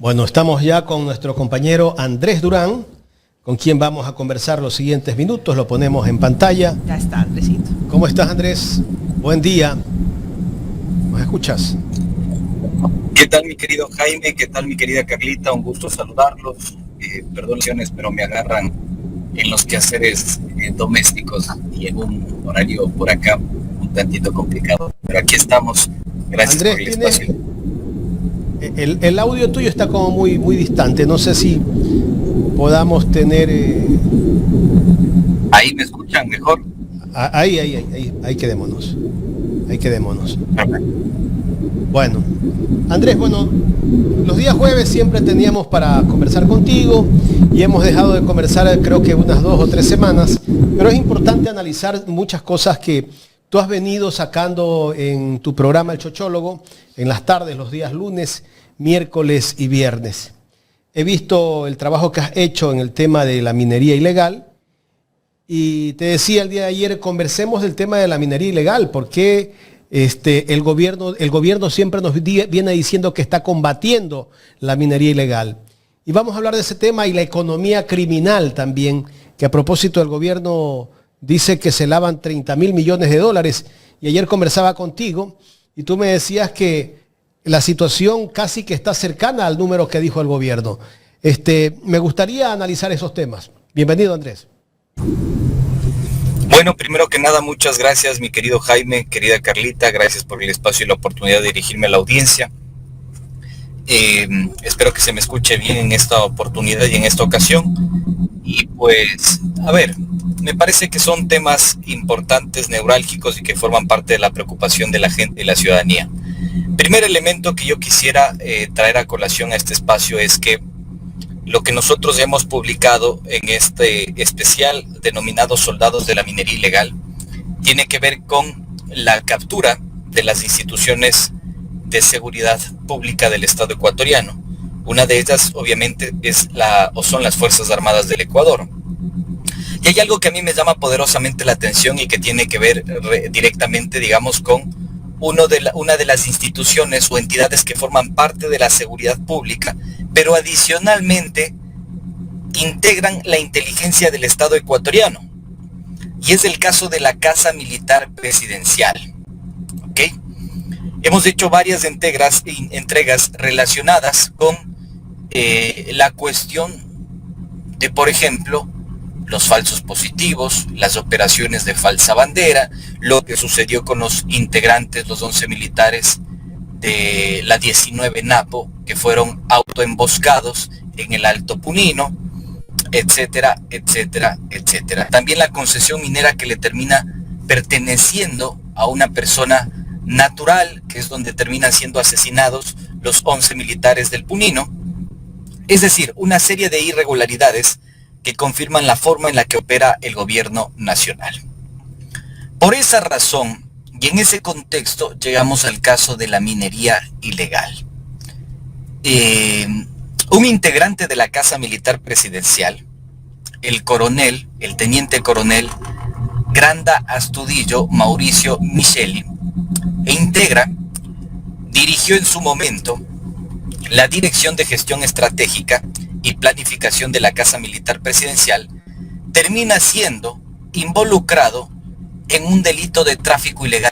Bueno, estamos ya con nuestro compañero Andrés Durán, con quien vamos a conversar los siguientes minutos. Lo ponemos en pantalla. Ya está, Andresito. ¿Cómo estás, Andrés? Buen día. ¿Nos escuchas? ¿Qué tal, mi querido Jaime? ¿Qué tal, mi querida Carlita? Un gusto saludarlos. Perdón, pero me agarran en los quehaceres domésticos y en un horario por acá un tantito complicado. Pero aquí estamos. Gracias, Andrés, por el espacio. El audio tuyo está como muy distante. No sé si podamos tener... ¿Ahí me escuchan mejor? Ahí quedémonos. Ahí quedémonos. Perfecto. Bueno, Andrés, los días jueves siempre teníamos para conversar contigo y hemos dejado de conversar creo que unas 2 o 3 semanas, pero es importante analizar muchas cosas que tú has venido sacando en tu programa El Chochólogo, en las tardes, los días lunes, miércoles y viernes. He visto el trabajo que has hecho en el tema de la minería ilegal y te decía el día de ayer, conversemos del tema de la minería ilegal, porque el gobierno siempre nos viene diciendo que está combatiendo la minería ilegal. Y vamos a hablar de ese tema y la economía criminal también, que a propósito el gobierno dice que se lavan 30.000 millones de dólares. Y ayer conversaba contigo y tú me decías que la situación casi que está cercana al número que dijo el gobierno. Me gustaría analizar esos temas. Bienvenido, Andrés. Bueno, primero que nada, muchas gracias, mi querido Jaime, querida Carlita, gracias por el espacio y la oportunidad de dirigirme a la audiencia. Espero que se me escuche bien en esta oportunidad y en esta ocasión. Y pues, a ver, me parece que son temas importantes, neurálgicos y que forman parte de la preocupación de la gente y la ciudadanía. Primer elemento que yo quisiera traer a colación a este espacio es que lo que nosotros hemos publicado en este especial denominado Soldados de la Minería Ilegal tiene que ver con la captura de las instituciones de seguridad pública del Estado ecuatoriano. Una de ellas, obviamente, son las Fuerzas Armadas del Ecuador. Y hay algo que a mí me llama poderosamente la atención y que tiene que ver directamente, digamos, con una de las instituciones o entidades que forman parte de la seguridad pública, pero adicionalmente integran la inteligencia del Estado ecuatoriano. Y es el caso de la Casa Militar Presidencial. ¿Ok? Hemos hecho varias entregas relacionadas con la cuestión de, por ejemplo, los falsos positivos, las operaciones de falsa bandera, lo que sucedió con los integrantes, los 11 militares de la 19 Napo, que fueron autoemboscados en el Alto Punino, etcétera, etcétera, etcétera. También la concesión minera que le termina perteneciendo a una persona natural, que es donde terminan siendo asesinados los 11 militares del Punino. Es decir, una serie de irregularidades que confirman la forma en la que opera el gobierno nacional. Por esa razón, y en ese contexto, llegamos al caso de la minería ilegal. Un integrante de la Casa Militar Presidencial, el teniente coronel Granda Astudillo Mauricio Micheli, dirigió en su momento la Dirección de Gestión Estratégica y Planificación de la Casa Militar Presidencial, termina siendo involucrado en un delito de tráfico ilegal.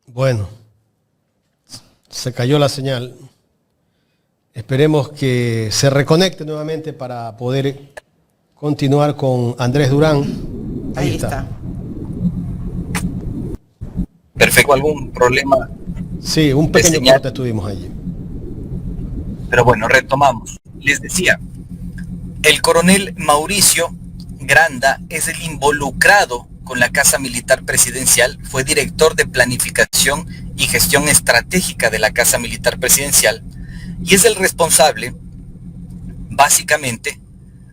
Bueno, se cayó la señal. Esperemos que se reconecte nuevamente para poder continuar con Andrés Durán. Ahí está. Perfecto, ¿algún problema? Sí, un pequeño corte tuvimos allí. Pero bueno, retomamos. Les decía, el coronel Mauricio Granda es el involucrado con la Casa Militar Presidencial, fue director de Planificación y Gestión Estratégica de la Casa Militar Presidencial y es el responsable, básicamente,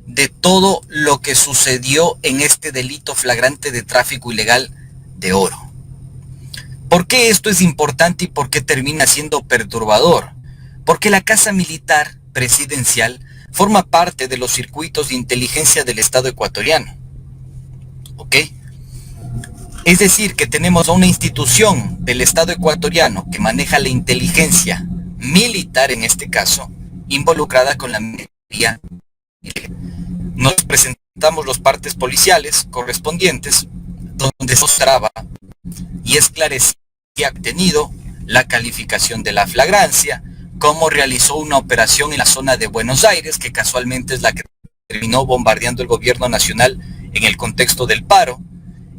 de todo lo que sucedió en este delito flagrante de tráfico ilegal de oro. ¿Por qué esto es importante y por qué termina siendo perturbador? Porque la Casa Militar Presidencial forma parte de los circuitos de inteligencia del Estado ecuatoriano. ¿Ok? Es decir, que tenemos a una institución del Estado ecuatoriano que maneja la inteligencia militar, en este caso, involucrada con la minería. Nos presentamos los partes policiales correspondientes, donde se mostraba y esclarecía tenido la calificación de la flagrancia, cómo realizó una operación en la zona de Buenos Aires, que casualmente es la que terminó bombardeando el gobierno nacional en el contexto del paro,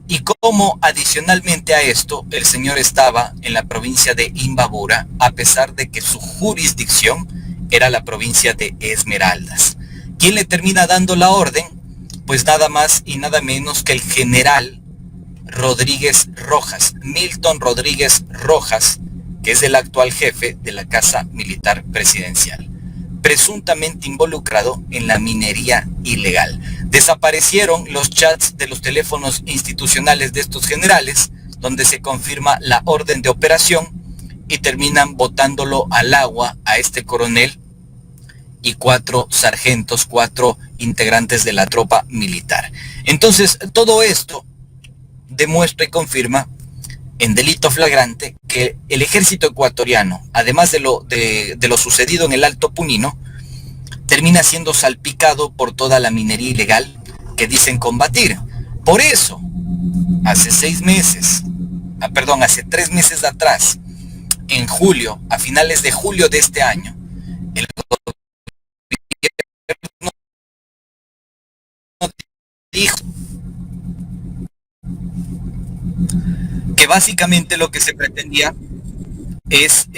y cómo adicionalmente a esto el señor estaba en la provincia de Imbabura, a pesar de que su jurisdicción era la provincia de Esmeraldas. ¿Quién le termina dando la orden? Pues nada más y nada menos que el general Rodríguez Rojas, Milton Rodríguez Rojas, que es el actual jefe de la Casa Militar Presidencial, presuntamente involucrado en la minería ilegal. Desaparecieron los chats de los teléfonos institucionales de estos generales, donde se confirma la orden de operación, y terminan botándolo al agua a este coronel y 4 sargentos, 4 integrantes de la tropa militar. Entonces, todo esto demuestra y confirma en delito flagrante que el ejército ecuatoriano, además de lo sucedido en el Alto Punino, termina siendo salpicado por toda la minería ilegal que dicen combatir. Por eso, hace 3 meses atrás, en julio, a finales de julio de este año, el gobierno dijo que básicamente lo que se pretendía es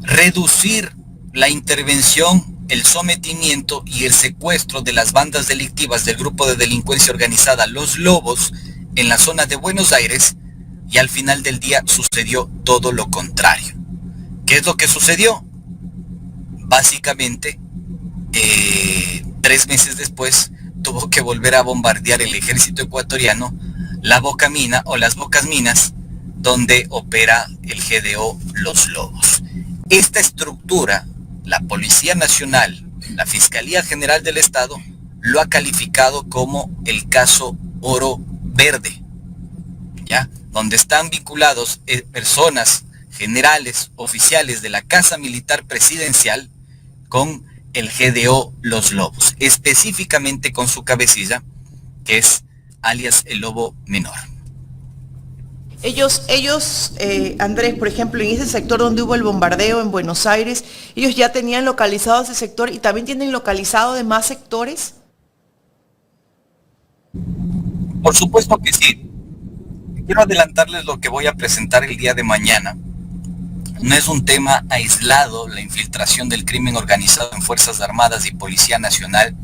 reducir la intervención, el sometimiento y el secuestro de las bandas delictivas del grupo de delincuencia organizada Los Lobos en la zona de Buenos Aires, y al final del día sucedió todo lo contrario. ¿Qué es lo que sucedió? Básicamente, 3 meses después tuvo que volver a bombardear el ejército ecuatoriano la Bocamina o las Bocas Minas, donde opera el GDO Los Lobos. Esta estructura, la Policía Nacional, la Fiscalía General del Estado, lo ha calificado como el caso Oro Verde, ¿ya? Donde están vinculados personas, generales, oficiales de la Casa Militar Presidencial con el GDO Los Lobos, específicamente con su cabecilla, que es alias el Lobo Menor. Ellos, Andrés, por ejemplo, en ese sector donde hubo el bombardeo en Buenos Aires, ellos ya tenían localizado ese sector y también tienen localizado de más sectores. Por supuesto que sí. Quiero adelantarles lo que voy a presentar el día de mañana. No es un tema aislado la infiltración del crimen organizado en Fuerzas Armadas y Policía Nacional.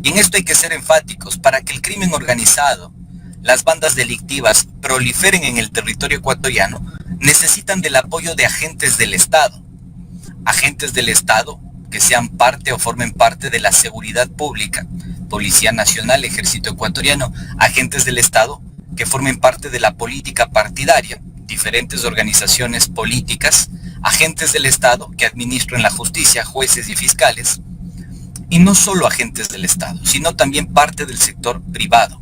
Y en esto hay que ser enfáticos. Para que el crimen organizado, las bandas delictivas proliferen en el territorio ecuatoriano, necesitan del apoyo de agentes del Estado. Agentes del Estado que sean parte o formen parte de la seguridad pública, Policía Nacional, Ejército Ecuatoriano, agentes del Estado que formen parte de la política partidaria, diferentes organizaciones políticas, agentes del Estado que administren la justicia, jueces y fiscales, y no solo agentes del Estado, sino también parte del sector privado.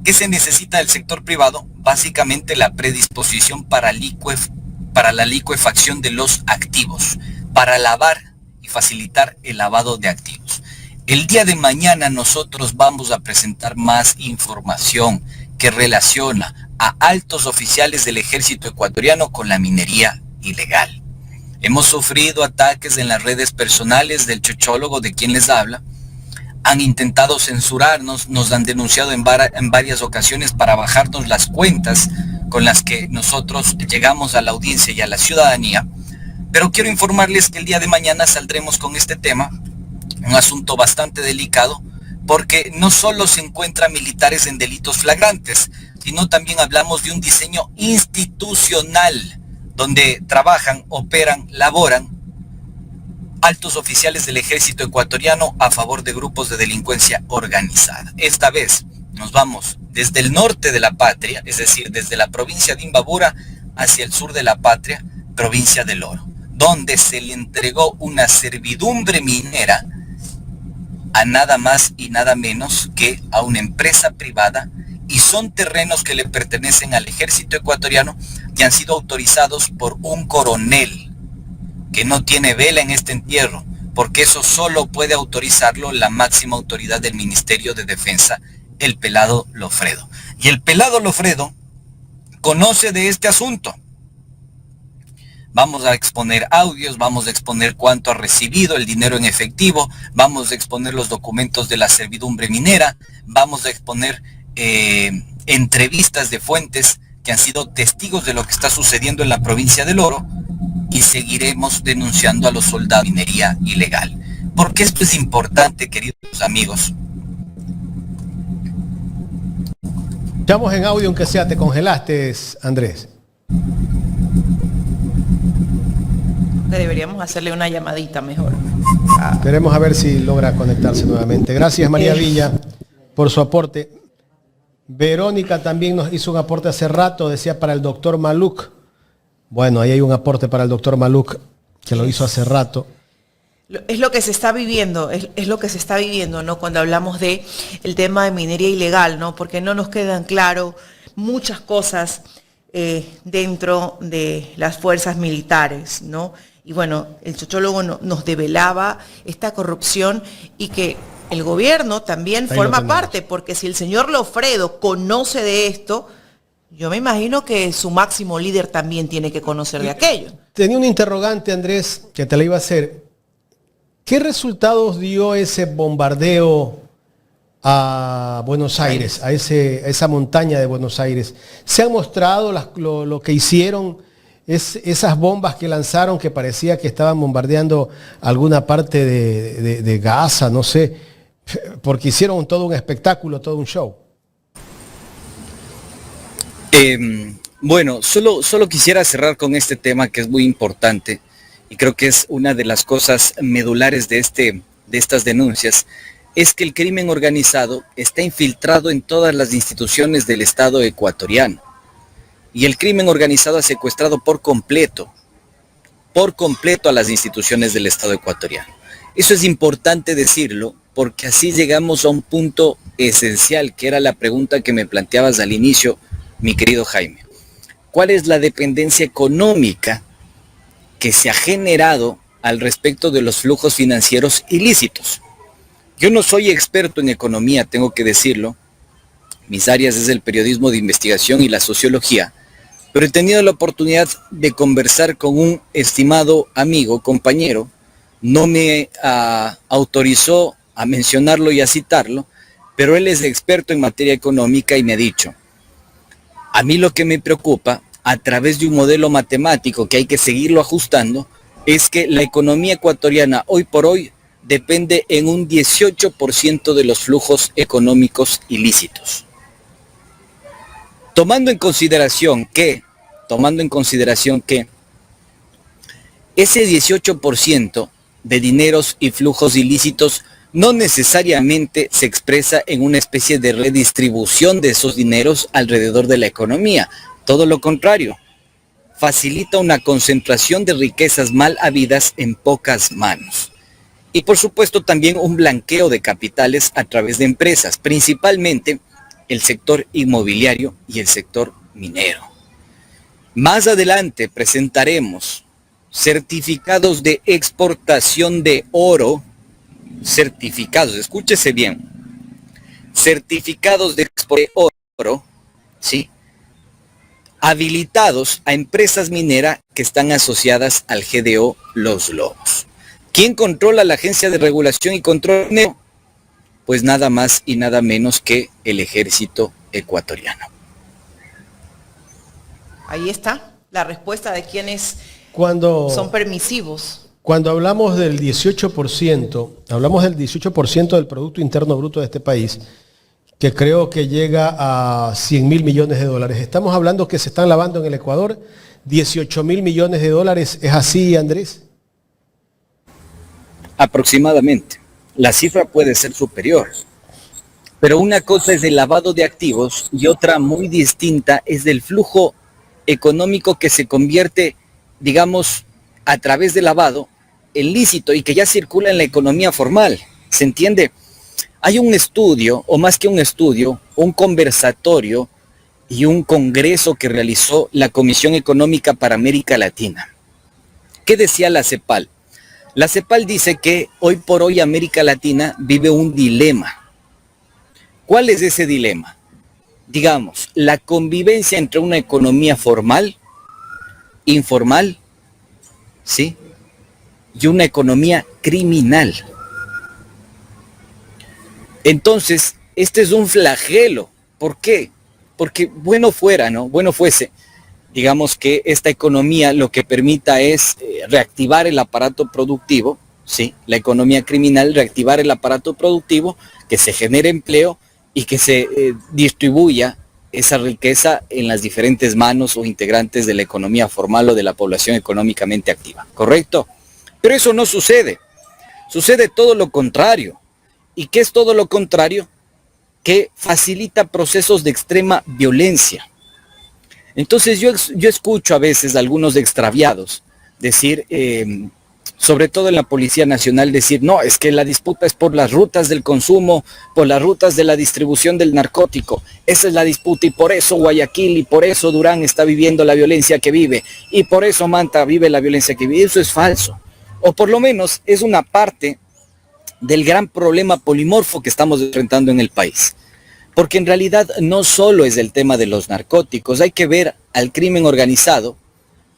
¿Qué se necesita del sector privado? Básicamente la predisposición para la licuefacción de los activos, para lavar y facilitar el lavado de activos. El día de mañana nosotros vamos a presentar más información que relaciona a altos oficiales del ejército ecuatoriano con la minería ilegal. Hemos sufrido ataques en las redes personales del chochólogo de quien les habla. Han intentado censurarnos, nos han denunciado en varias ocasiones para bajarnos las cuentas con las que nosotros llegamos a la audiencia y a la ciudadanía. Pero quiero informarles que el día de mañana saldremos con este tema, un asunto bastante delicado, porque no solo se encuentran militares en delitos flagrantes, sino también hablamos de un diseño institucional donde trabajan, operan, laboran altos oficiales del ejército ecuatoriano a favor de grupos de delincuencia organizada. Esta vez nos vamos desde el norte de la patria, es decir, desde la provincia de Imbabura hacia el sur de la patria, provincia del Oro, donde se le entregó una servidumbre minera a nada más y nada menos que a una empresa privada y son terrenos que le pertenecen al ejército ecuatoriano y han sido autorizados por un coronel que no tiene vela en este entierro, porque eso solo puede autorizarlo la máxima autoridad del Ministerio de Defensa, el Pelado Lofredo. Y el Pelado Lofredo conoce de este asunto. Vamos a exponer audios, vamos a exponer cuánto ha recibido, el dinero en efectivo, vamos a exponer los documentos de la servidumbre minera, vamos a exponer entrevistas de fuentes que han sido testigos de lo que está sucediendo en la provincia del Oro, y seguiremos denunciando a los soldados de minería ilegal. Porque esto es importante, queridos amigos. Estamos en audio, aunque sea, te congelaste, Andrés. Deberíamos hacerle una llamadita mejor. Queremos a ver si logra conectarse nuevamente. Gracias, María Villa, por su aporte. Verónica también nos hizo un aporte hace rato, decía para el doctor Maluk. Bueno, ahí hay un aporte para el doctor Maluk, que lo hizo hace rato. Es lo que se está viviendo, es lo que se está viviendo, ¿no? Cuando hablamos de el tema de minería ilegal, ¿no? Porque no nos quedan claro muchas cosas dentro de las fuerzas militares, ¿no? Y bueno, el sociólogo nos develaba esta corrupción y que el gobierno también forma parte, porque si el señor Lofredo conoce de esto, yo me imagino que su máximo líder también tiene que conocer de aquello. Tenía un interrogante, Andrés, que te la iba a hacer. ¿Qué resultados dio ese bombardeo a Buenos Aires, a esa montaña de Buenos Aires? ¿Se han mostrado lo que hicieron, esas bombas que lanzaron que parecía que estaban bombardeando alguna parte de Gaza, no sé, porque hicieron todo un espectáculo, todo un show? Bueno, solo quisiera cerrar con este tema que es muy importante y creo que es una de las cosas medulares de estas denuncias, es que el crimen organizado está infiltrado en todas las instituciones del Estado ecuatoriano y el crimen organizado ha secuestrado por completo a las instituciones del Estado ecuatoriano. Eso es importante decirlo porque así llegamos a un punto esencial, que era la pregunta que me planteabas al inicio, mi querido Jaime. ¿Cuál es la dependencia económica que se ha generado al respecto de los flujos financieros ilícitos? Yo no soy experto en economía, tengo que decirlo. Mis áreas es el periodismo de investigación y la sociología, pero he tenido la oportunidad de conversar con un estimado amigo, compañero. No me autorizó a mencionarlo y a citarlo, pero él es experto en materia económica y me ha dicho: a mí lo que me preocupa, a través de un modelo matemático que hay que seguirlo ajustando, es que la economía ecuatoriana hoy por hoy depende en un 18% de los flujos económicos ilícitos. Tomando en consideración que ese 18% de dineros y flujos ilícitos no necesariamente se expresa en una especie de redistribución de esos dineros alrededor de la economía. Todo lo contrario, facilita una concentración de riquezas mal habidas en pocas manos. Y por supuesto también un blanqueo de capitales a través de empresas, principalmente el sector inmobiliario y el sector minero. Más adelante presentaremos certificados de exportación de oro, certificados, escúchese bien, certificados de exportación de oro, ¿sí?, habilitados a empresas mineras que están asociadas al GDO Los Lobos. ¿Quién controla la Agencia de Regulación y Control Minero? Pues nada más y nada menos que el Ejército ecuatoriano. Ahí está la respuesta de quienes son permisivos. Cuando hablamos del 18%, del Producto Interno Bruto de este país, que creo que llega a 100.000 millones de dólares. Estamos hablando que se están lavando en el Ecuador 18.000 millones de dólares. ¿Es así, Andrés? Aproximadamente. La cifra puede ser superior. Pero una cosa es el lavado de activos y otra muy distinta es del flujo económico que se convierte, digamos, a través del lavado, en lícito y que ya circula en la economía formal. ¿Se entiende? Hay un estudio, o más que un estudio, un conversatorio y un congreso que realizó la Comisión Económica para América Latina. ¿Qué decía la CEPAL? La CEPAL dice que hoy por hoy América Latina vive un dilema. ¿Cuál es ese dilema? Digamos, la convivencia entre una economía formal, informal, ¿sí? Y una economía criminal. Entonces, este es un flagelo. ¿Por qué? Porque bueno fuera, ¿no? Bueno fuese, digamos que esta economía lo que permita es reactivar el aparato productivo, ¿sí? La economía criminal, reactivar el aparato productivo, que se genere empleo y que se distribuya esa riqueza en las diferentes manos o integrantes de la economía formal o de la población económicamente activa, ¿correcto? Pero eso no sucede. Sucede todo lo contrario. ¿Y qué es todo lo contrario? Que facilita procesos de extrema violencia. Entonces yo escucho a veces a algunos extraviados decir, sobre todo en la Policía Nacional, decir, no, es que la disputa es por las rutas del consumo, por las rutas de la distribución del narcótico. Esa es la disputa y por eso Guayaquil y por eso Durán está viviendo la violencia que vive y por eso Manta vive la violencia que vive. Eso es falso. O por lo menos es una parte del gran problema polimorfo que estamos enfrentando en el país. Porque en realidad no solo es el tema de los narcóticos, hay que ver al crimen organizado,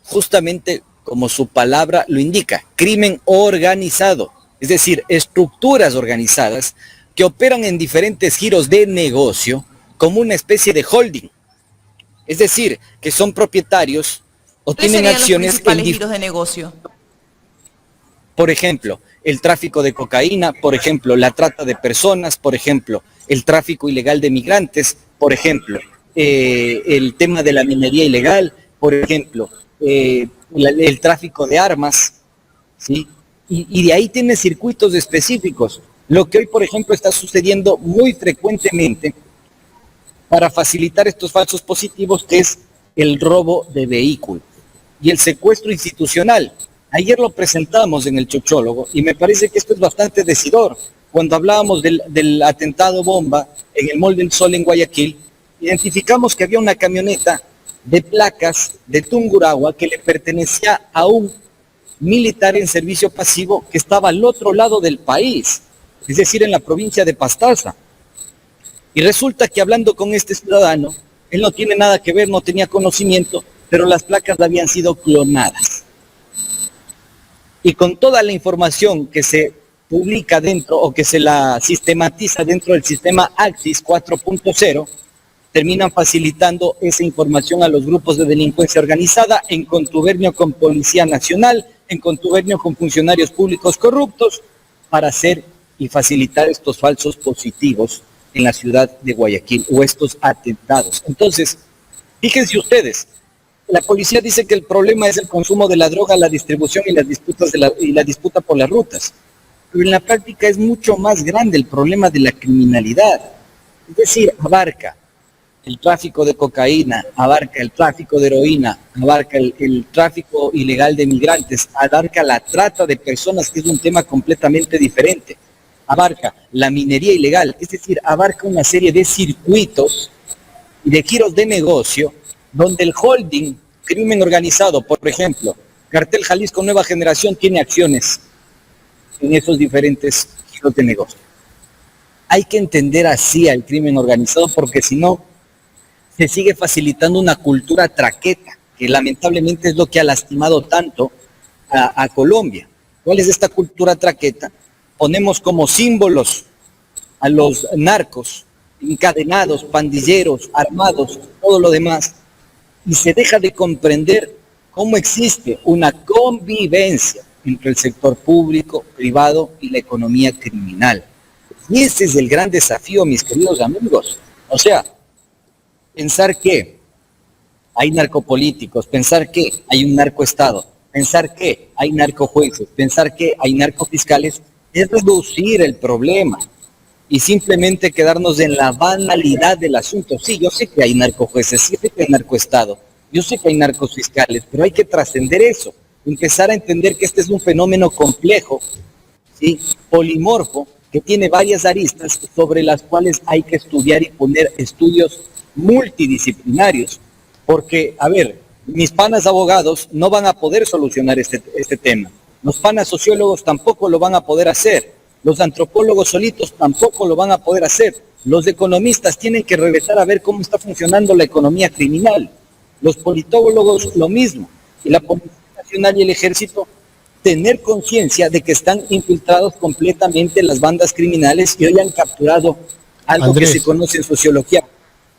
justamente como su palabra lo indica, crimen organizado, es decir, estructuras organizadas que operan en diferentes giros de negocio como una especie de holding. Es decir, que son propietarios o tienen acciones los principales giros de negocio. Por ejemplo, el tráfico de cocaína, por ejemplo, la trata de personas, por ejemplo, el tráfico ilegal de migrantes, por ejemplo, el tema de la minería ilegal, por ejemplo, el tráfico de armas, ¿sí? Y de ahí tiene circuitos específicos. Lo que hoy, por ejemplo, está sucediendo muy frecuentemente para facilitar estos falsos positivos, que es el robo de vehículos y el secuestro institucional. Ayer lo presentamos en el Chochólogo y me parece que esto es bastante decidor. Cuando hablábamos del atentado bomba en el Mall del Sol en Guayaquil, identificamos que había una camioneta de placas de Tungurahua que le pertenecía a un militar en servicio pasivo que estaba al otro lado del país, es decir, en la provincia de Pastaza. Y resulta que hablando con este ciudadano, él no tiene nada que ver, no tenía conocimiento, pero las placas habían sido clonadas. Y con toda la información que se publica dentro o que se la sistematiza dentro del sistema Axis 4.0, terminan facilitando esa información a los grupos de delincuencia organizada en contubernio con Policía Nacional, en contubernio con funcionarios públicos corruptos, para hacer y facilitar estos falsos positivos en la ciudad de Guayaquil o estos atentados. Entonces, fíjense ustedes, la policía dice que el problema es el consumo de la droga, la distribución y las disputas y la disputa por las rutas. Pero en la práctica es mucho más grande el problema de la criminalidad. Es decir, abarca el tráfico de cocaína, abarca el tráfico de heroína, abarca el tráfico ilegal de migrantes, abarca la trata de personas, que es un tema completamente diferente, abarca la minería ilegal, es decir, abarca una serie de circuitos y de giros de negocio donde el holding, crimen organizado, por ejemplo, Cartel Jalisco Nueva Generación, tiene acciones en esos diferentes giros de negocio. Hay que entender así al crimen organizado, porque si no, se sigue facilitando una cultura traqueta, que lamentablemente es lo que ha lastimado tanto a Colombia. ¿Cuál es esta cultura traqueta? Ponemos como símbolos a los narcos, encadenados, pandilleros, armados, todo lo demás, y se deja de comprender cómo existe una convivencia entre el sector público, privado y la economía criminal. Y ese es el gran desafío, mis queridos amigos. O sea, pensar que hay narcopolíticos, pensar que hay un narcoestado, pensar que hay narcojueces, pensar que hay narcofiscales, es reducir el problema y simplemente quedarnos en la banalidad del asunto. Sí, yo sé que hay narcojueces, sí sé que hay narcoestado, yo sé que hay narcos fiscales, pero hay que trascender eso, empezar a entender que este es un fenómeno complejo, ¿sí?, polimorfo, que tiene varias aristas sobre las cuales hay que estudiar y poner estudios multidisciplinarios. Porque, a ver, mis panas abogados no van a poder solucionar este tema. Los panas sociólogos tampoco lo van a poder hacer. Los antropólogos solitos tampoco lo van a poder hacer. Los economistas tienen que regresar a ver cómo está funcionando la economía criminal. Los politólogos lo mismo. Y la Policía Nacional y el Ejército tener conciencia de que están infiltrados completamente las bandas criminales y hoy han capturado algo Andrés, que se conoce en sociología,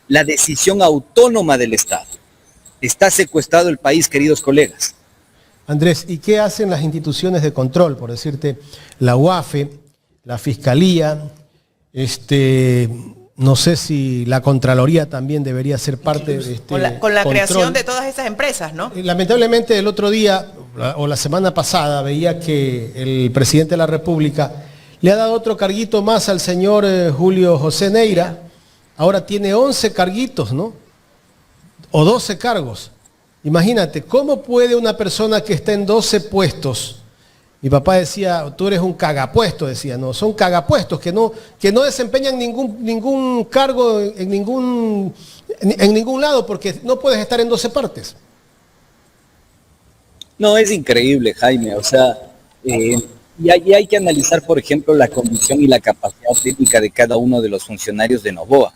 la decisión autónoma del Estado. Está secuestrado el país, queridos colegas. Andrés, ¿y qué hacen las instituciones de control? Por decirte, la UAFE, la Fiscalía, no sé si la Contraloría también debería ser parte de este con la control. creación de todas esas empresas, ¿no? Lamentablemente el otro día, o la semana pasada, veía que el presidente de la República le ha dado otro carguito más al señor Julio José Neira. Ahora tiene 11 carguitos, ¿no? O 12 cargos. Imagínate, ¿cómo puede una persona que está en 12 puestos? Mi papá decía, tú eres un cagapuesto, decía, no, son cagapuestos que no desempeñan ningún cargo en ningún lado porque no puedes estar en 12 partes. No, es increíble, Jaime, o sea, y hay que analizar, por ejemplo, la condición y la capacidad técnica de cada uno de los funcionarios de Noboa.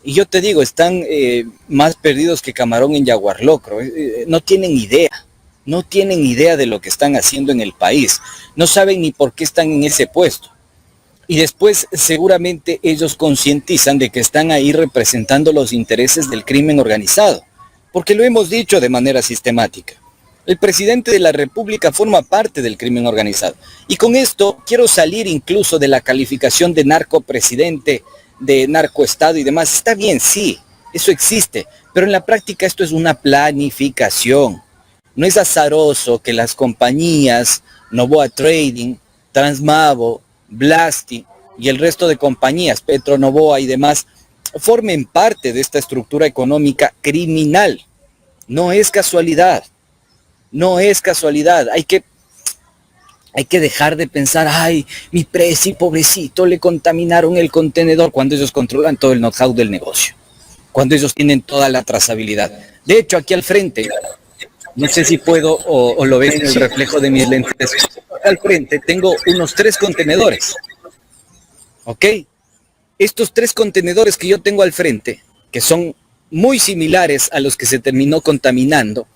Y yo te digo, están más perdidos que camarón en yaguarlocro, no tienen idea de lo que están haciendo en el país, no saben ni por qué están en ese puesto. Y después seguramente ellos concientizan de que están ahí representando los intereses del crimen organizado, porque lo hemos dicho de manera sistemática. El presidente de la República forma parte del crimen organizado. Y con esto quiero salir incluso de la calificación de narcopresidente, de narcoestado y demás. Está bien, sí, eso existe, pero en la práctica esto es una planificación. No es azaroso que las compañías Noboa Trading, Transmavo, Blasti y el resto de compañías, Petronovoa y demás, formen parte de esta estructura económica criminal. No es casualidad. No es casualidad. Hay que dejar de pensar, ay, mi presi, pobrecito, le contaminaron el contenedor, cuando ellos controlan todo el know-how del negocio, cuando ellos tienen toda la trazabilidad. De hecho, aquí al frente, no sé si puedo o lo ven en el reflejo de mis lentes, al frente tengo unos 3 contenedores, ¿ok? Estos 3 contenedores que yo tengo al frente, que son muy similares a los que se terminó contaminando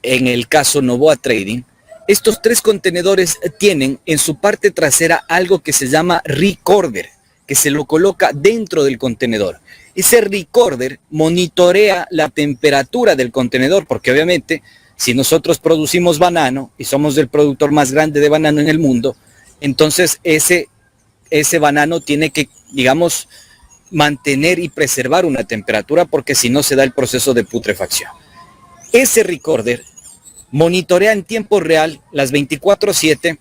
en el caso Noboa Trading, estos 3 contenedores tienen en su parte trasera algo que se llama recorder, que se lo coloca dentro del contenedor. Ese recorder monitorea la temperatura del contenedor, porque obviamente si nosotros producimos banano y somos el productor más grande de banano en el mundo, entonces ese banano tiene que, digamos, mantener y preservar una temperatura, porque si no se da el proceso de putrefacción. Ese recorder monitorea en tiempo real, las 24/7,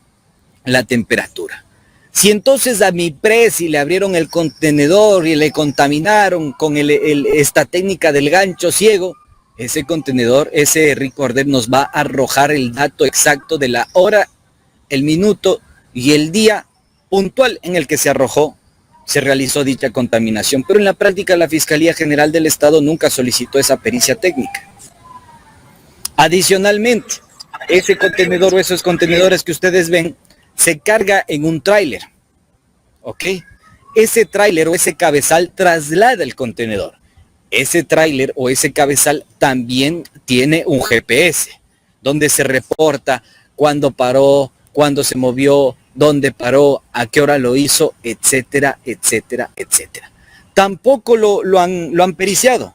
la temperatura. Si entonces a mi presi le abrieron el contenedor y le contaminaron con esta técnica del gancho ciego, ese contenedor, ese recorder nos va a arrojar el dato exacto de la hora, el minuto y el día puntual en el que se realizó dicha contaminación. Pero en la práctica la Fiscalía General del Estado nunca solicitó esa pericia técnica. Adicionalmente, ese contenedor o esos contenedores que ustedes ven se carga en un tráiler, ¿ok? Ese tráiler o ese cabezal traslada el contenedor. Ese tráiler o ese cabezal también tiene un GPS, donde se reporta cuándo paró, cuándo se movió, dónde paró, a qué hora lo hizo, etcétera, etcétera, etcétera. Tampoco lo han periciado.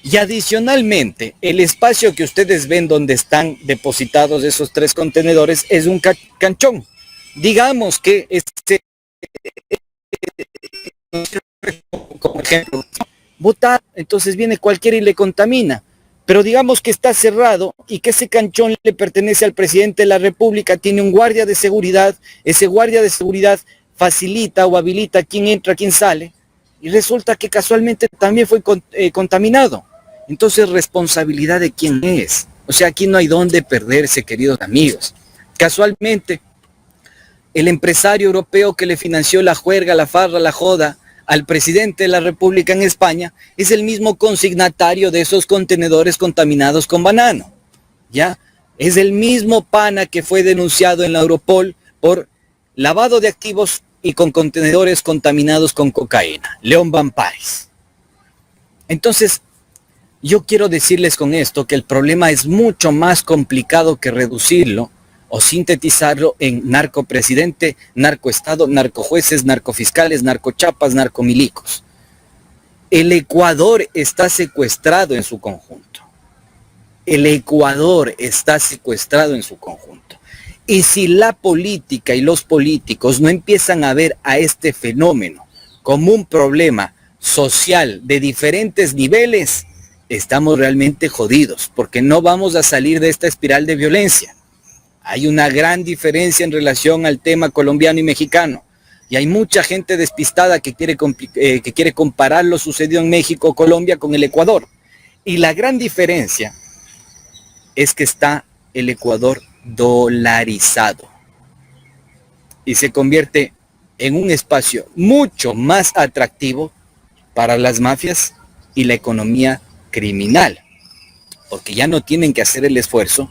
Y adicionalmente, el espacio que ustedes ven donde están depositados esos 3 contenedores es un canchón. Digamos que como ejemplo, botar, entonces viene cualquiera y le contamina. Pero digamos que está cerrado y que ese canchón le pertenece al presidente de la República, tiene un guardia de seguridad, ese guardia de seguridad facilita o habilita quién entra, quién sale, y resulta que casualmente también fue contaminado. Entonces, responsabilidad de quién es. O sea, aquí no hay dónde perderse, queridos amigos. Casualmente, El empresario europeo que le financió la juerga, la farra, la joda al presidente de la República en España es el mismo consignatario de esos contenedores contaminados con banano, ¿ya? Es el mismo pana que fue denunciado en la Europol por lavado de activos y con contenedores contaminados con cocaína, León Van Parijs. Entonces, yo quiero decirles con esto que el problema es mucho más complicado que reducirlo o sintetizarlo en narcopresidente, narcoestado, narcojueces, narcofiscales, narcochapas, narcomilicos. El Ecuador está secuestrado en su conjunto. El Ecuador está secuestrado en su conjunto. Y si la política y los políticos no empiezan a ver a este fenómeno como un problema social de diferentes niveles, estamos realmente jodidos, porque no vamos a salir de esta espiral de violencia. Hay una gran diferencia en relación al tema colombiano y mexicano. Y hay mucha gente despistada que quiere comparar lo sucedido en México o Colombia con el Ecuador. Y la gran diferencia es que está el Ecuador dolarizado. Y se convierte en un espacio mucho más atractivo para las mafias y la economía criminal. Porque ya no tienen que hacer el esfuerzo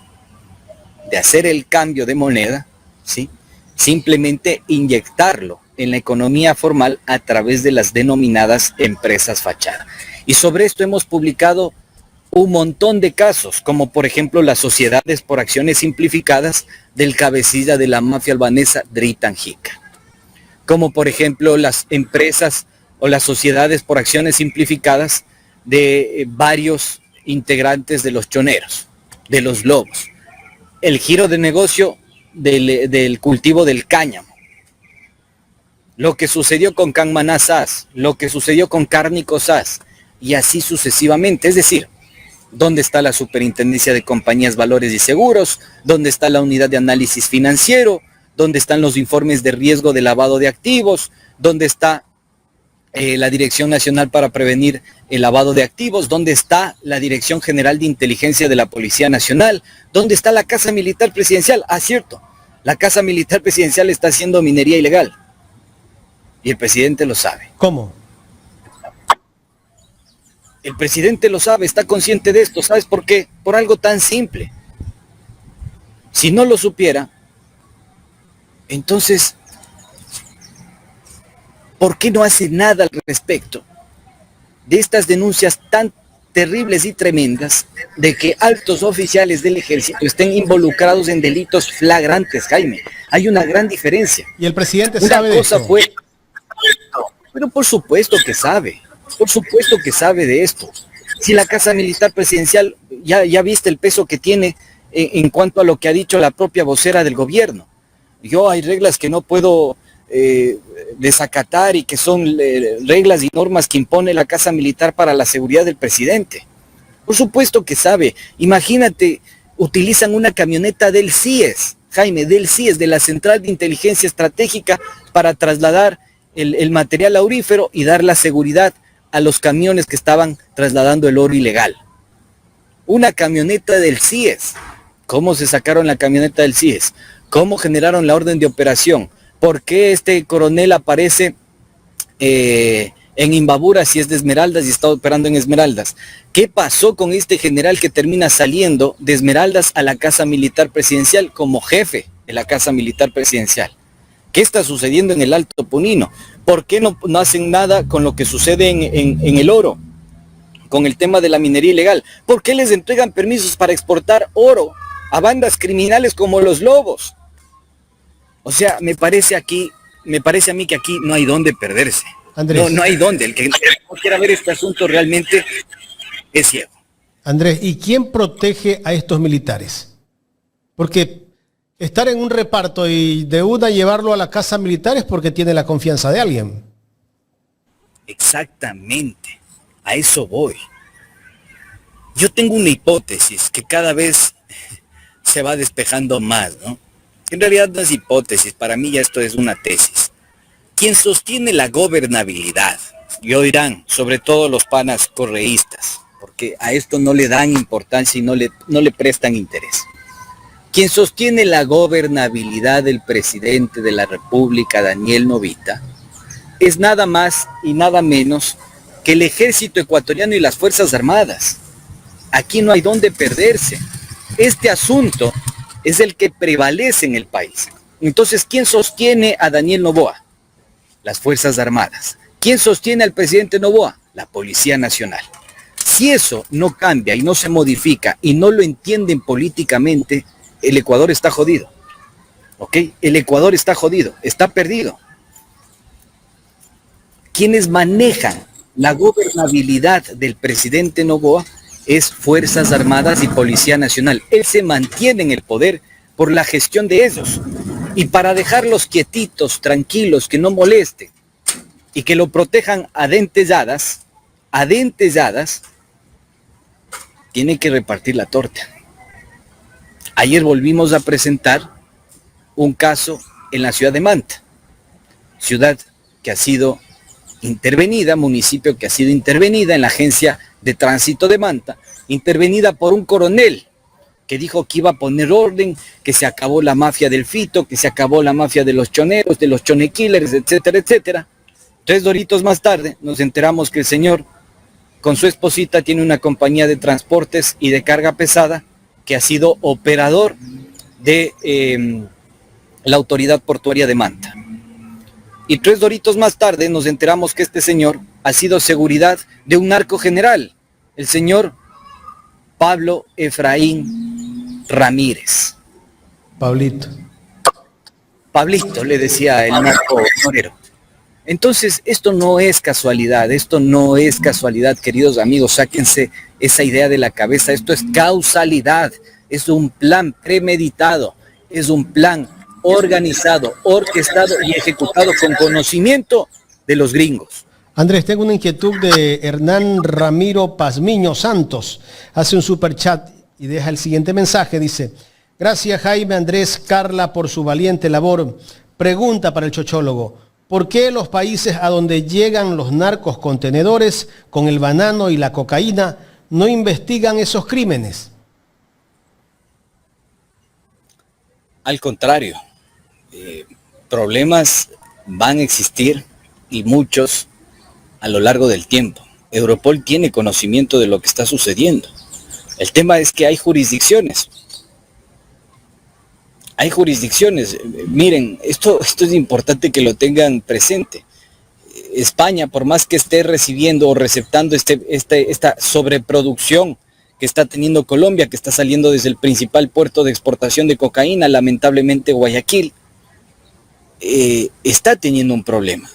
de hacer el cambio de moneda, ¿sí? Simplemente inyectarlo en la economía formal a través de las denominadas empresas fachada. Y sobre esto hemos publicado un montón de casos, como por ejemplo las sociedades por acciones simplificadas del cabecilla de la mafia albanesa Dritan Hica, como por ejemplo las empresas o las sociedades por acciones simplificadas de varios integrantes de los choneros, de los lobos, el giro de negocio del cultivo del cáñamo, lo que sucedió con Canmaná SAS, lo que sucedió con Cárnico SAS, y así sucesivamente. Es decir, ¿dónde está la Superintendencia de Compañías, Valores y Seguros? ¿Dónde está la Unidad de Análisis Financiero? ¿Dónde están los informes de riesgo de lavado de activos? ¿Dónde está la Dirección Nacional para Prevenir el Lavado de Activos? ¿Dónde está la Dirección General de Inteligencia de la Policía Nacional? ¿Dónde está la Casa Militar Presidencial? Ah, cierto, la Casa Militar Presidencial está haciendo minería ilegal. Y el presidente lo sabe. ¿Cómo? El presidente lo sabe, está consciente de esto. ¿Sabes por qué? Por algo tan simple. Si no lo supiera, entonces, ¿por qué no hace nada al respecto de estas denuncias tan terribles y tremendas de que altos oficiales del ejército estén involucrados en delitos flagrantes, Jaime? Hay una gran diferencia. Y el presidente Una sabe de cosa esto. fue, pero por supuesto que sabe de esto. Si la Casa Militar Presidencial, ya viste el peso que tiene en cuanto a lo que ha dicho la propia vocera del gobierno. Yo hay reglas que no puedo desacatar y que son reglas y normas que impone la Casa Militar para la seguridad del presidente. Por supuesto que sabe. Imagínate, utilizan una camioneta del CIES, Jaime, del CIES, de la Central de Inteligencia Estratégica, para trasladar el material aurífero y dar la seguridad a los camiones que estaban trasladando el oro ilegal. Una camioneta del CIES. ¿Cómo se sacaron la camioneta del CIES? ¿Cómo generaron la orden de operación? ¿Por qué este coronel aparece en Imbabura si es de Esmeraldas y está operando en Esmeraldas? ¿Qué pasó con este general que termina saliendo de Esmeraldas a la Casa Militar Presidencial como jefe de la Casa Militar Presidencial? ¿Qué está sucediendo en el Alto Punino? ¿Por qué no hacen nada con lo que sucede en el oro? Con el tema de la minería ilegal. ¿Por qué les entregan permisos para exportar oro a bandas criminales como los lobos? O sea, me parece a mí que aquí no hay dónde perderse. Andrés. No hay dónde. El que no quiera ver este asunto realmente es ciego. Andrés, ¿y quién protege a estos militares? Porque estar en un reparto y de una llevarlo a la casa militar es porque tiene la confianza de alguien. Exactamente. A eso voy. Yo tengo una hipótesis que cada vez se va despejando más, ¿no? En realidad no es hipótesis, para mí ya esto es una tesis. Quien sostiene la gobernabilidad, y oirán, sobre todo los panas correístas, porque a esto no le dan importancia y no le prestan interés. Quien sostiene la gobernabilidad del presidente de la República, Daniel Novita, es nada más y nada menos que el ejército ecuatoriano y las Fuerzas Armadas. Aquí no hay dónde perderse. Este asunto es el que prevalece en el país. Entonces, ¿quién sostiene a Daniel Noboa? Las Fuerzas Armadas. ¿Quién sostiene al presidente Noboa? La Policía Nacional. Si eso no cambia y no se modifica y no lo entienden políticamente, el Ecuador está jodido. ¿Ok? El Ecuador está jodido, está perdido. Quienes manejan la gobernabilidad del presidente Noboa es Fuerzas Armadas y Policía Nacional. Él se mantiene en el poder por la gestión de ellos. Y para dejarlos quietitos, tranquilos, que no molesten y que lo protejan a dentelladas, tiene que repartir la torta. Ayer volvimos a presentar un caso en la ciudad de Manta, ciudad que ha sido intervenida, municipio que ha sido intervenida en la agencia de tránsito de Manta, intervenida por un coronel que dijo que iba a poner orden, que se acabó la mafia del fito, que se acabó la mafia de los choneros, de los chonekillers, etcétera, etcétera. 3 doritos más tarde nos enteramos que el señor con su esposita tiene una compañía de transportes y de carga pesada que ha sido operador de la autoridad portuaria de Manta. Y 3 doritos más tarde nos enteramos que este señor ha sido seguridad de un narco general, el señor Pablo Efraín Ramírez. Pablito le decía el narco torero. Entonces, esto no es casualidad, queridos amigos, sáquense esa idea de la cabeza, esto es causalidad, es un plan premeditado, es un plan organizado, orquestado y ejecutado con conocimiento de los gringos. Andrés, tengo una inquietud de Hernán Ramiro Pazmiño Santos. Hace un superchat y deja el siguiente mensaje. Dice: gracias Jaime, Andrés, Carla por su valiente labor. Pregunta para el chochólogo: ¿por qué los países a donde llegan los narcos contenedores con el banano y la cocaína no investigan esos crímenes? Al contrario, problemas van a existir y muchos a lo largo del tiempo. Europol tiene conocimiento de lo que está sucediendo. El tema es que hay jurisdicciones. Miren, esto es importante que lo tengan presente. España, por más que esté recibiendo o receptando esta sobreproducción que está teniendo Colombia, que está saliendo desde el principal puerto de exportación de cocaína, lamentablemente Guayaquil, está teniendo un problema.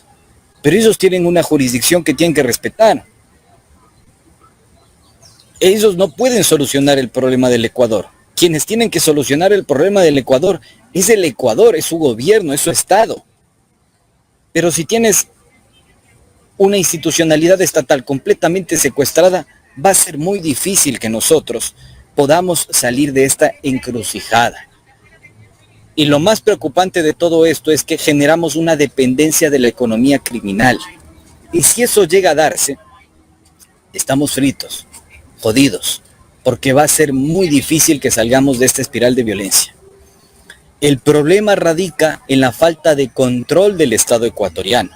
Pero ellos tienen una jurisdicción que tienen que respetar. Ellos no pueden solucionar el problema del Ecuador. Quienes tienen que solucionar el problema del Ecuador es el Ecuador, es su gobierno, es su Estado. Pero si tienes una institucionalidad estatal completamente secuestrada, va a ser muy difícil que nosotros podamos salir de esta encrucijada. Y lo más preocupante de todo esto es que generamos una dependencia de la economía criminal. Y si eso llega a darse, estamos fritos, jodidos, porque va a ser muy difícil que salgamos de esta espiral de violencia. El problema radica en la falta de control del Estado ecuatoriano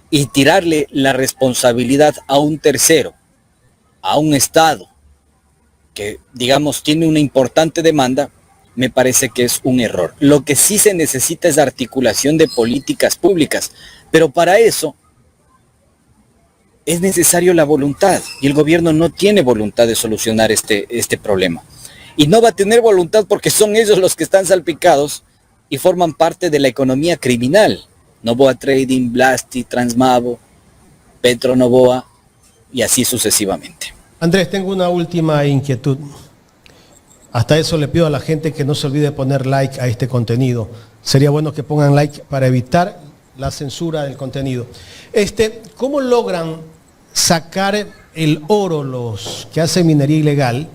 y tirarle la responsabilidad a un tercero, a un Estado que, digamos, tiene una importante demanda, me parece que es un error. Lo que sí se necesita es articulación de políticas públicas, pero para eso es necesario la voluntad, y el gobierno no tiene voluntad de solucionar este problema. Y no va a tener voluntad porque son ellos los que están salpicados y forman parte de la economía criminal. Noboa Trading, Blasti, Transmavo, Petro Noboa y así sucesivamente. Andrés, tengo una última inquietud. Hasta eso le pido a la gente que no se olvide poner like a este contenido. Sería bueno que pongan like para evitar la censura del contenido. ¿Cómo logran sacar el oro los que hacen minería ilegal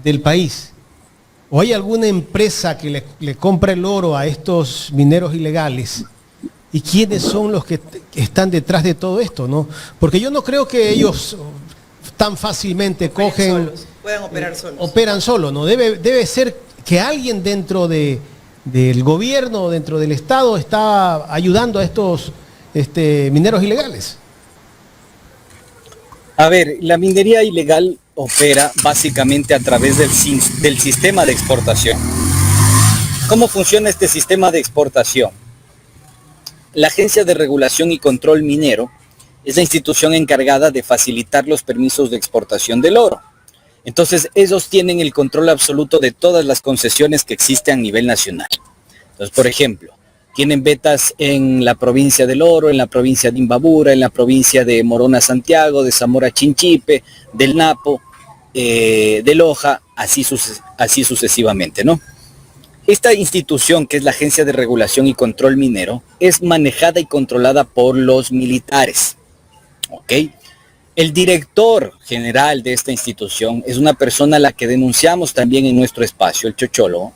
del país? ¿O hay alguna empresa que le compra el oro a estos mineros ilegales? ¿Y quiénes son los que están detrás de todo esto, no? Porque yo no creo que ellos tan fácilmente puedan operar solos, ¿no? Debe ser que alguien dentro del gobierno, dentro del Estado, está ayudando a estos mineros ilegales? A ver, la minería ilegal opera básicamente a través del sistema de exportación. ¿Cómo funciona este sistema de exportación? La Agencia de Regulación y Control Minero es la institución encargada de facilitar los permisos de exportación del oro. Entonces, ellos tienen el control absoluto de todas las concesiones que existen a nivel nacional. Entonces, por ejemplo, tienen vetas en la provincia del Oro, en la provincia de Imbabura, en la provincia de Morona Santiago, de Zamora Chinchipe, del Napo, de Loja, así sucesivamente, ¿no? Esta institución, que es la Agencia de Regulación y Control Minero, es manejada y controlada por los militares, ¿ok? El director general de esta institución es una persona a la que denunciamos también en nuestro espacio, el Chochólogo,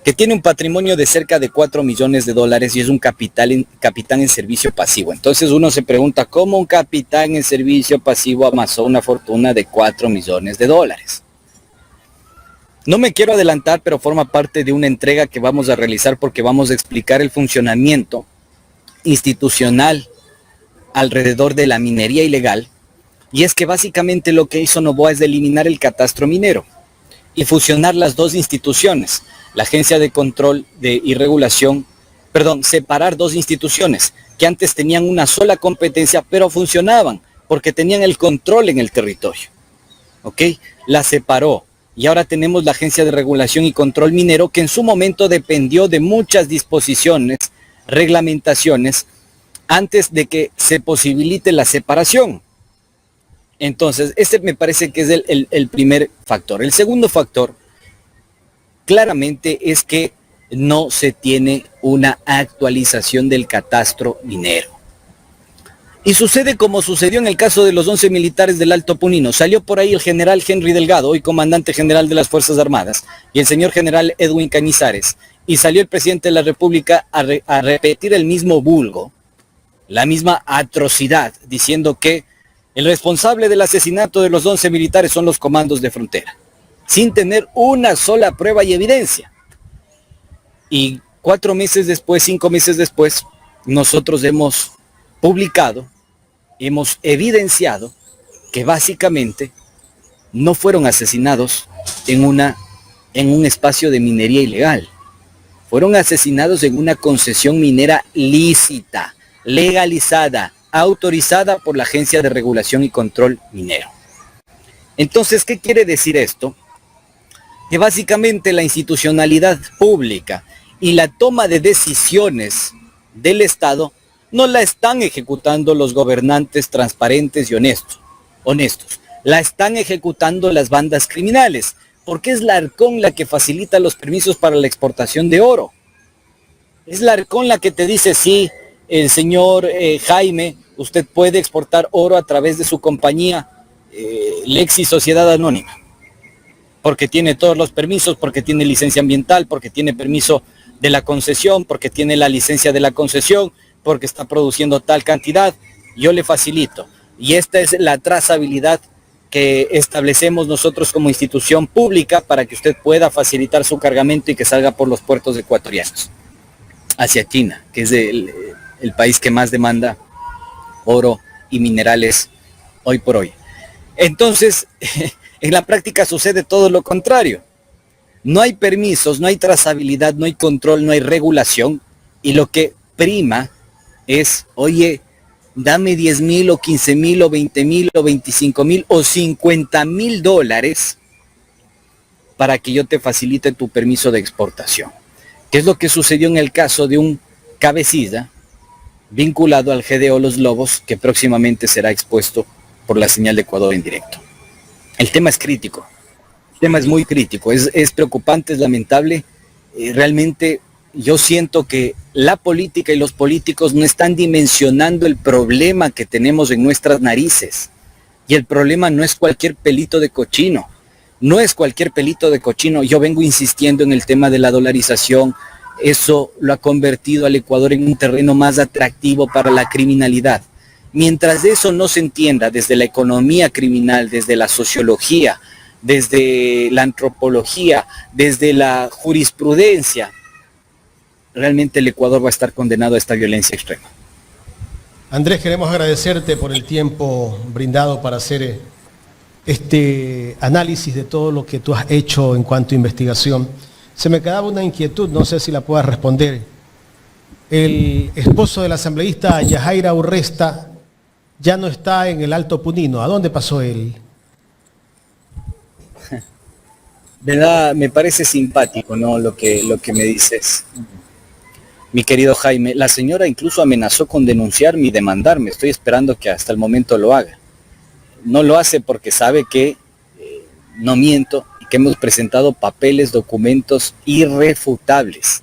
que tiene un patrimonio de cerca de 4 millones de dólares y es un capitán en servicio pasivo. Entonces uno se pregunta, ¿cómo un capitán en servicio pasivo amasó una fortuna de 4 millones de dólares? No me quiero adelantar, pero forma parte de una entrega que vamos a realizar porque vamos a explicar el funcionamiento institucional alrededor de la minería ilegal. Y es que básicamente lo que hizo Noboa es eliminar el catastro minero y fusionar las dos instituciones, la Agencia de Control y Regulación, separar dos instituciones que antes tenían una sola competencia, pero funcionaban porque tenían el control en el territorio, ¿ok? La separó. Y ahora tenemos la Agencia de Regulación y Control Minero, que en su momento dependió de muchas disposiciones, reglamentaciones, antes de que se posibilite la separación. Entonces, este me parece que es el primer factor. El segundo factor, claramente, es que no se tiene una actualización del catastro minero. Y sucede como sucedió en el caso de los 11 militares del Alto Punino. Salió por ahí el general Henry Delgado, hoy comandante general de las Fuerzas Armadas, y el señor general Edwin Cañizares. Y salió el presidente de la República a repetir el mismo vulgo, la misma atrocidad, diciendo que el responsable del asesinato de los 11 militares son los comandos de frontera, sin tener una sola prueba y evidencia. Y 4 meses después, 5 meses después, nosotros hemos publicado, hemos evidenciado que básicamente no fueron asesinados en un espacio de minería ilegal. Fueron asesinados en una concesión minera lícita, legalizada, autorizada por la Agencia de Regulación y Control Minero. Entonces, ¿qué quiere decir esto? Que básicamente la institucionalidad pública y la toma de decisiones del Estado no la están ejecutando los gobernantes transparentes y honestos. La están ejecutando las bandas criminales, porque es la Arcon la que facilita los permisos para la exportación de oro. Es la Arcon la que te dice, sí, el señor Jaime, usted puede exportar oro a través de su compañía Lexi Sociedad Anónima, porque tiene todos los permisos, porque tiene licencia ambiental, porque tiene permiso de la concesión, porque tiene la licencia de la concesión, porque está produciendo tal cantidad, yo le facilito. Y esta es la trazabilidad que establecemos nosotros como institución pública para que usted pueda facilitar su cargamento y que salga por los puertos ecuatorianos hacia China, que es el país que más demanda oro y minerales hoy por hoy. Entonces, en la práctica sucede todo lo contrario. No hay permisos, no hay trazabilidad, no hay control, no hay regulación, y lo que prima es, oye, dame 10,000 o 15,000 o 20,000 o 25,000 o 50,000 dólares para que yo te facilite tu permiso de exportación. ¿Qué es lo que sucedió en el caso de un cabecilla vinculado al GDO Los Lobos, que próximamente será expuesto por la señal de Ecuador en directo? El tema es crítico, el tema es muy crítico, es preocupante, es lamentable. Realmente yo siento que la política y los políticos no están dimensionando el problema que tenemos en nuestras narices. Y el problema no es cualquier pelito de cochino, no es cualquier pelito de cochino. Yo vengo insistiendo en el tema de la dolarización. Eso lo ha convertido al Ecuador en un terreno más atractivo para la criminalidad. Mientras eso no se entienda desde la economía criminal, desde la sociología, desde la antropología, desde la jurisprudencia, realmente el Ecuador va a estar condenado a esta violencia extrema. Andrés, queremos agradecerte por el tiempo brindado para hacer este análisis de todo lo que tú has hecho en cuanto a investigación. Se me quedaba una inquietud, no sé si la puedas responder. El esposo del asambleísta Yajaira Urresta ya no está en el Alto Punino. ¿A dónde pasó él? ¿Verdad? Me parece simpático, ¿no? Lo que me dices, mi querido Jaime. La señora incluso amenazó con denunciarme y demandarme. Estoy esperando que hasta el momento lo haga. No lo hace porque sabe que no miento y que hemos presentado papeles, documentos irrefutables.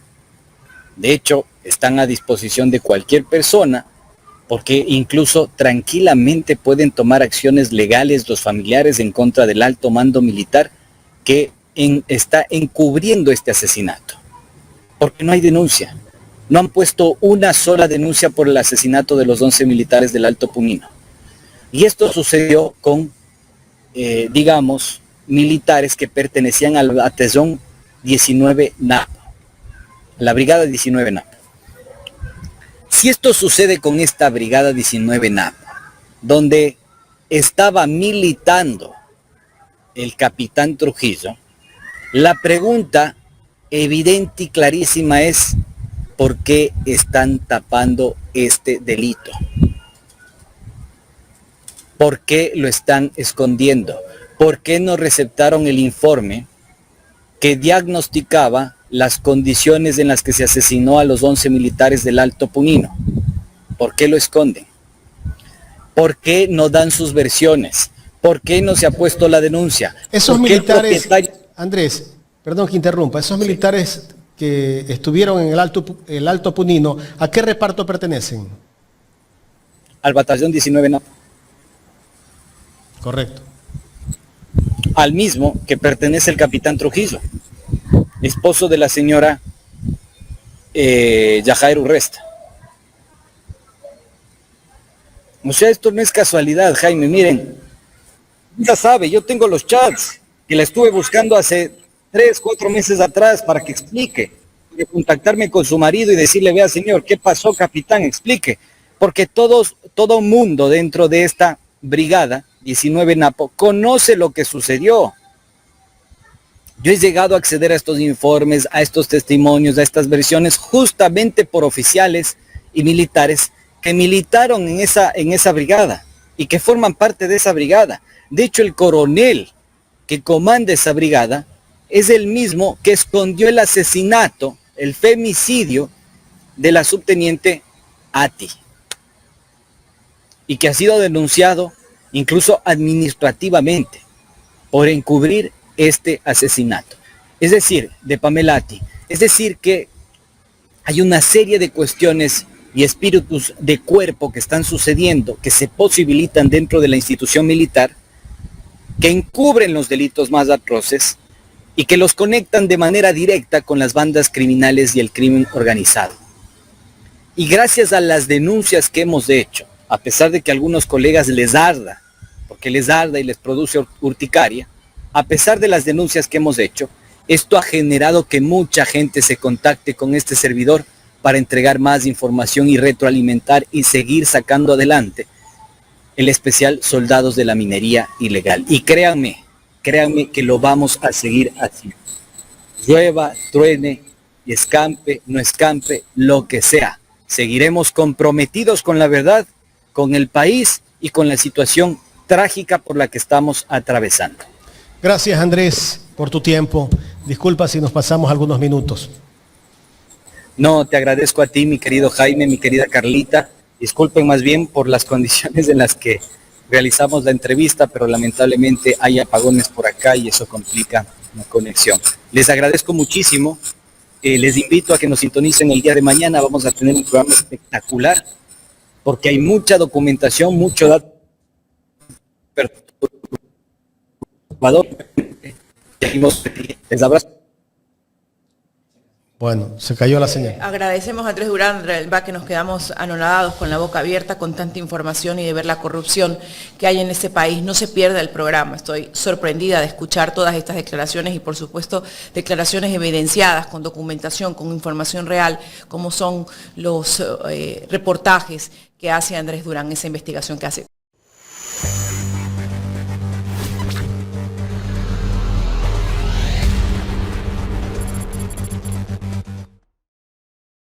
De hecho, están a disposición de cualquier persona porque incluso tranquilamente pueden tomar acciones legales los familiares en contra del alto mando militar que está encubriendo este asesinato. Porque no hay denuncia. No han puesto una sola denuncia por el asesinato de los 11 militares del Alto Punino. Y esto sucedió con, digamos, militares que pertenecían al batallón 19 Napo, la brigada 19 Napo. Si esto sucede con esta brigada 19 Napo, donde estaba militando el capitán Trujillo, la pregunta evidente y clarísima es, ¿por qué están tapando este delito? ¿Por qué lo están escondiendo? ¿Por qué no receptaron el informe que diagnosticaba las condiciones en las que se asesinó a los 11 militares del Alto Punino? ¿Por qué lo esconden? ¿Por qué no dan sus versiones? ¿Por qué no se ha puesto la denuncia? Esos militares, Andrés, perdón que interrumpa, esos militares que estuvieron en el Alto Punino, ¿a qué reparto pertenecen? Al batallón 19 Napo. Correcto. Al mismo que pertenece el capitán Trujillo, esposo de la señora Yajaira Urresta. O sea, esto no es casualidad, Jaime. Miren, ya sabe, yo tengo los chats que la estuve buscando hace 3, 4 meses atrás para que explique, de contactarme con su marido y decirle, vea señor, ¿qué pasó, capitán? Explique. Porque todo mundo dentro de esta brigada 19 Napo conoce lo que sucedió. Yo he llegado a acceder a estos informes, a estos testimonios, a estas versiones, justamente por oficiales y militares que militaron en esa brigada y que forman parte de esa brigada. De hecho, el coronel que comanda esa brigada es el mismo que escondió el asesinato, el femicidio de la subteniente Ati, y que ha sido denunciado incluso administrativamente por encubrir este asesinato. Es decir, de Pamela Ati. Es decir, que hay una serie de cuestiones y espíritus de cuerpo que están sucediendo, que se posibilitan dentro de la institución militar, que encubren los delitos más atroces y que los conectan de manera directa con las bandas criminales y el crimen organizado. Y gracias a las denuncias que hemos hecho, a pesar de que a algunos colegas les arda, porque les arda y les produce urticaria, a pesar de las denuncias que hemos hecho, esto ha generado que mucha gente se contacte con este servidor para entregar más información y retroalimentar y seguir sacando adelante el especial Soldados de la Minería Ilegal. Y créanme que lo vamos a seguir haciendo. Llueva, truene, y escampe, no escampe, lo que sea. Seguiremos comprometidos con la verdad, con el país y con la situación trágica por la que estamos atravesando. Gracias, Andrés, por tu tiempo. Disculpa si nos pasamos algunos minutos. No, te agradezco a ti, mi querido Jaime, mi querida Carlita. Disculpen más bien por las condiciones en las que realizamos la entrevista, pero lamentablemente hay apagones por acá y eso complica la conexión. Les agradezco muchísimo. Les invito a que nos sintonicen el día de mañana. Vamos a tener un programa espectacular porque hay mucha documentación, mucho dato perturbador. Les abrazo. Bueno, se cayó la señal. Agradecemos a Andrés Durán, que nos quedamos anonadados con la boca abierta con tanta información y de ver la corrupción que hay en este país. No se pierda el programa. Estoy sorprendida de escuchar todas estas declaraciones y por supuesto declaraciones evidenciadas con documentación, con información real, como son los reportajes que hace Andrés Durán, esa investigación que hace.